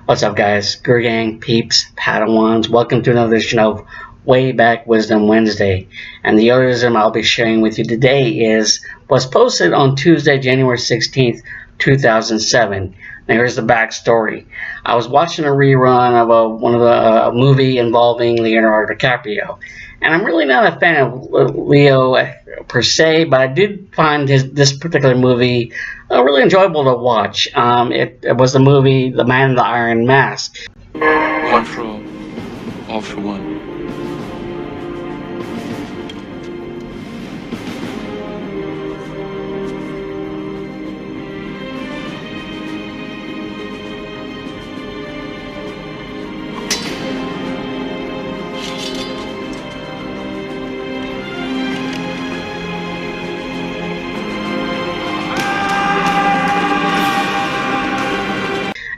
What's up, guys? Guru Gang, peeps, Padawans. Welcome to another edition of Way Back Wisdom Wednesday. And the Yodaism I'll be sharing with you today was posted on Tuesday, January 16th, 2007. Now here's the backstory. I was watching a rerun of a movie involving Leonardo DiCaprio. And I'm really not a fan of Leo per se, but I did find this particular movie really enjoyable to watch. It was the movie The Man in the Iron Mask. One for all for one.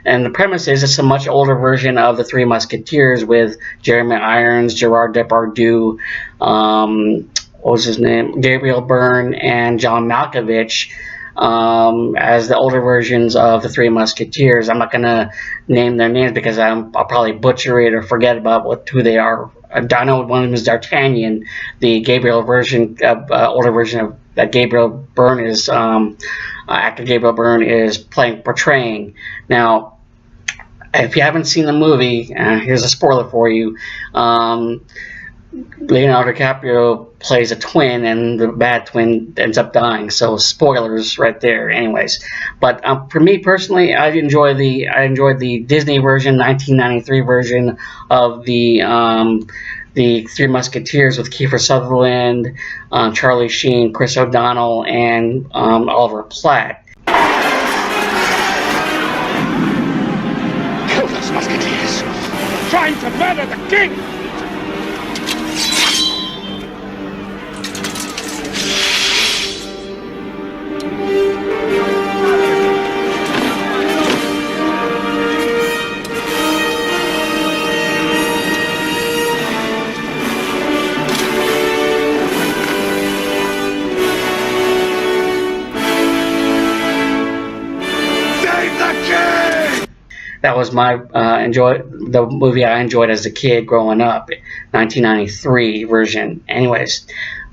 And the premise is it's a much older version of the Three Musketeers with Jeremy Irons, Gerard Depardieu, what was his name, Gabriel Byrne, and John Malkovich as the older versions of the Three Musketeers. I'm not going to name their names because I'll probably butcher it or forget about who they are. I know one of them is D'Artagnan, the Gabriel version, older version of that Gabriel Byrne is, actor Gabriel Byrne is portraying. Now, if you haven't seen the movie, here's a spoiler for you. Leonardo DiCaprio plays a twin, and the bad twin ends up dying. So spoilers right there. Anyways, but for me personally, I enjoyed the Disney version, 1993 version of the Three Musketeers with Kiefer Sutherland, Charlie Sheen, Chris O'Donnell, and Oliver Platt. Kill those musketeers! Trying to murder the king! That was the movie I enjoyed as a kid growing up, 1993 version. Anyways,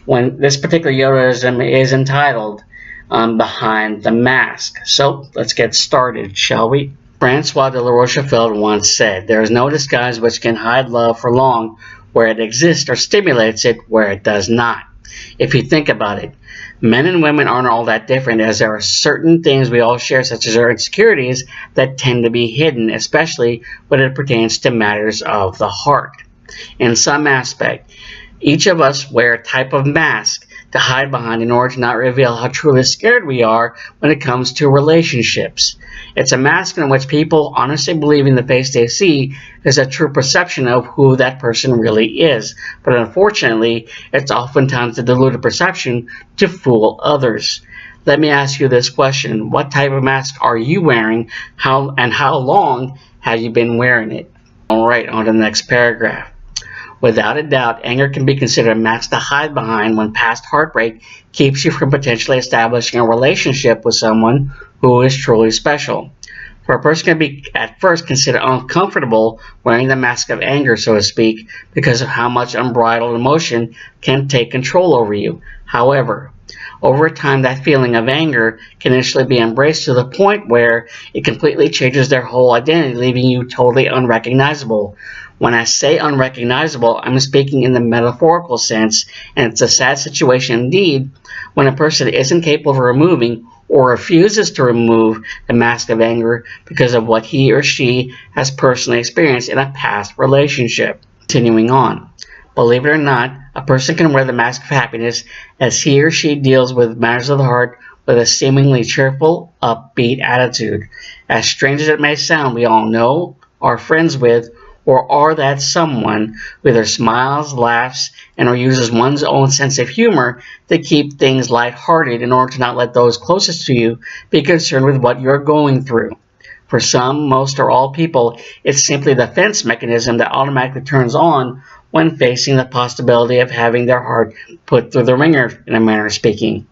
when this particular Yodaism is entitled Behind the Mask. So let's get started, shall we? Francois de la Rochefoucauld once said, "There is no disguise which can hide love for long where it exists or stimulates it where it does not." If you think about it, men and women aren't all that different, as there are certain things we all share, such as our insecurities, that tend to be hidden, especially when it pertains to matters of the heart. In some aspect, each of us wear a type of mask to hide behind in order to not reveal how truly scared we are when it comes to relationships. It's a mask in which people honestly believing the face they see is a true perception of who that person really is. But unfortunately, it's oftentimes a deluded perception to fool others. Let me ask you this question. What type of mask are you wearing? How long have you been wearing it? Alright, on to the next paragraph. Without a doubt, anger can be considered a mask to hide behind when past heartbreak keeps you from potentially establishing a relationship with someone who is truly special. For a person can be at first considered uncomfortable wearing the mask of anger, so to speak, because of how much unbridled emotion can take control over you. However, over time, that feeling of anger can initially be embraced to the point where it completely changes their whole identity, leaving you totally unrecognizable. When I say unrecognizable, I'm speaking in the metaphorical sense, and it's a sad situation indeed when a person isn't capable of removing or refuses to remove the mask of anger because of what he or she has personally experienced in a past relationship. Continuing on. Believe it or not, a person can wear the mask of happiness as he or she deals with matters of the heart with a seemingly cheerful, upbeat attitude. As strange as it may sound, we all know, are friends with, or are that someone who either smiles, laughs, and or uses one's own sense of humor to keep things lighthearted in order to not let those closest to you be concerned with what you're going through. For some, most, or all people, it's simply the defense mechanism that automatically turns on when facing the possibility of having their heart put through the ringer, in a manner of speaking.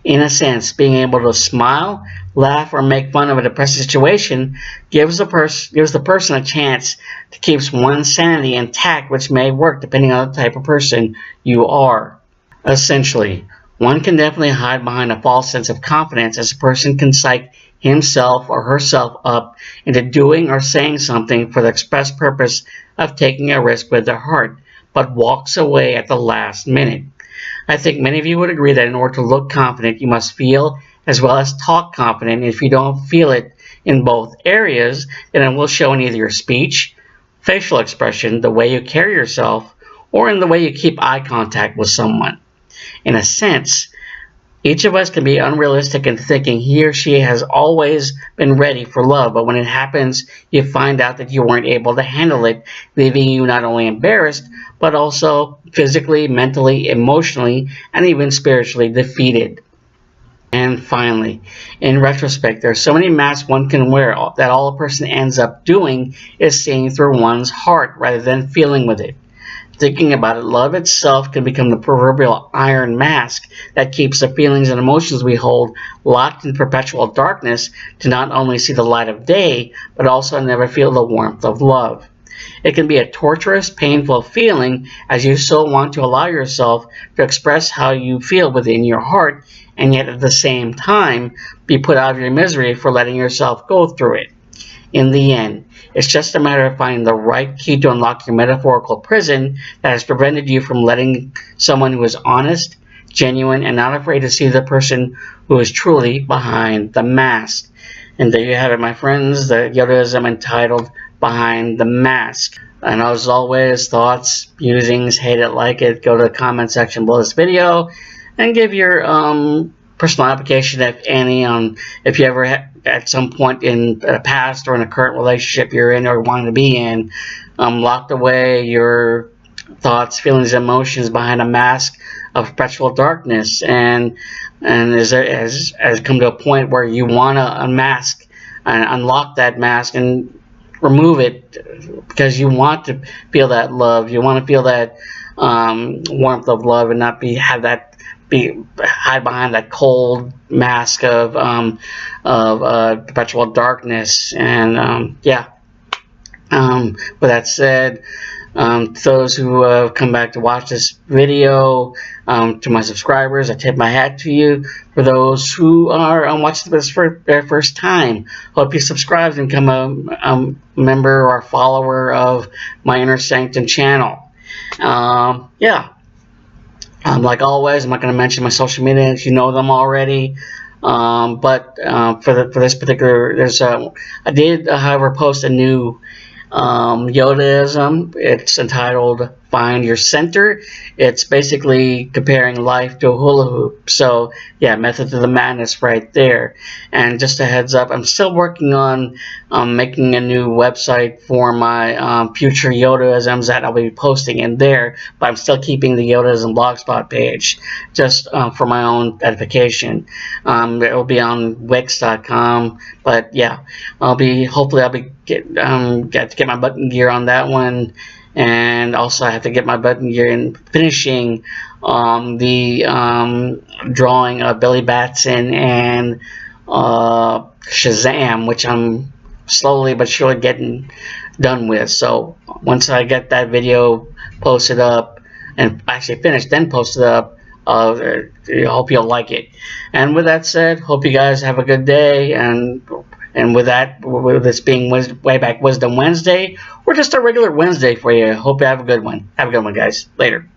In a sense, being able to smile, laugh, or make fun of a depressing situation gives the person a chance to keep one's sanity intact, which may work depending on the type of person you are. Essentially, one can definitely hide behind a false sense of confidence, as a person can psych himself or herself up into doing or saying something for the express purpose of taking a risk with their heart, but walks away at the last minute. I think many of you would agree that in order to look confident, you must feel as well as talk confident. If you don't feel it in both areas, then it will show in either your speech, facial expression, the way you carry yourself, or in the way you keep eye contact with someone. In a sense, each of us can be unrealistic in thinking he or she has always been ready for love, but when it happens, you find out that you weren't able to handle it, leaving you not only embarrassed, but also physically, mentally, emotionally, and even spiritually defeated. And finally, in retrospect, there are so many masks one can wear that all a person ends up doing is seeing through one's heart rather than feeling with it. Thinking about it, love itself can become the proverbial iron mask that keeps the feelings and emotions we hold locked in perpetual darkness to not only see the light of day, but also never feel the warmth of love. It can be a torturous, painful feeling as you so want to allow yourself to express how you feel within your heart, and yet at the same time be put out of your misery for letting yourself go through it. In the end, it's just a matter of finding the right key to unlock your metaphorical prison that has prevented you from letting someone who is honest, genuine, and not afraid to see the person who is truly behind the mask. And there you have it, my friends, the Yodaism entitled Behind the Mask. And as always, thoughts, musings, hate it, like it, go to the comment section below this video and give your personal application, if any, on if you ever at some point in the past or in a current relationship you're in or want to be in, locked away your thoughts, feelings, emotions behind a mask of perpetual darkness, and has come to a point where you want to unmask and unlock that mask and remove it because you want to feel that love, you want to feel that warmth of love, and not hide behind that cold mask of perpetual darkness. And with that said, to those who have come back to watch this video, to my subscribers, I tip my hat to you. For those who are watching this for their first time, hope you subscribe and become a member or a follower of my Inner Sanctum channel. Like always, I'm not going to mention my social media if you know them already. But for this particular, I did, however, post a new Yodaism. It's entitled Find Your Center. It's basically comparing life to a hula hoop. So yeah, method to the madness right there. And just a heads up, I'm still working on making a new website for my future Yodaisms that I'll be posting in there, but I'm still keeping the Yodaism blogspot page just for my own edification. It will be on Wix.com, but yeah, hopefully I'll get to get my button gear on that one. And also I have to get my button gear in finishing the drawing of Billy Batson and Shazam, which I'm slowly but surely getting done with. So once I get that video posted up and actually finished, then posted up, I hope you'll like it. And with that said, hope you guys have a good day. And with that, with this being Way Back Wisdom Wednesday, or just a regular Wednesday for you, hope you have a good one. Have a good one, guys. Later.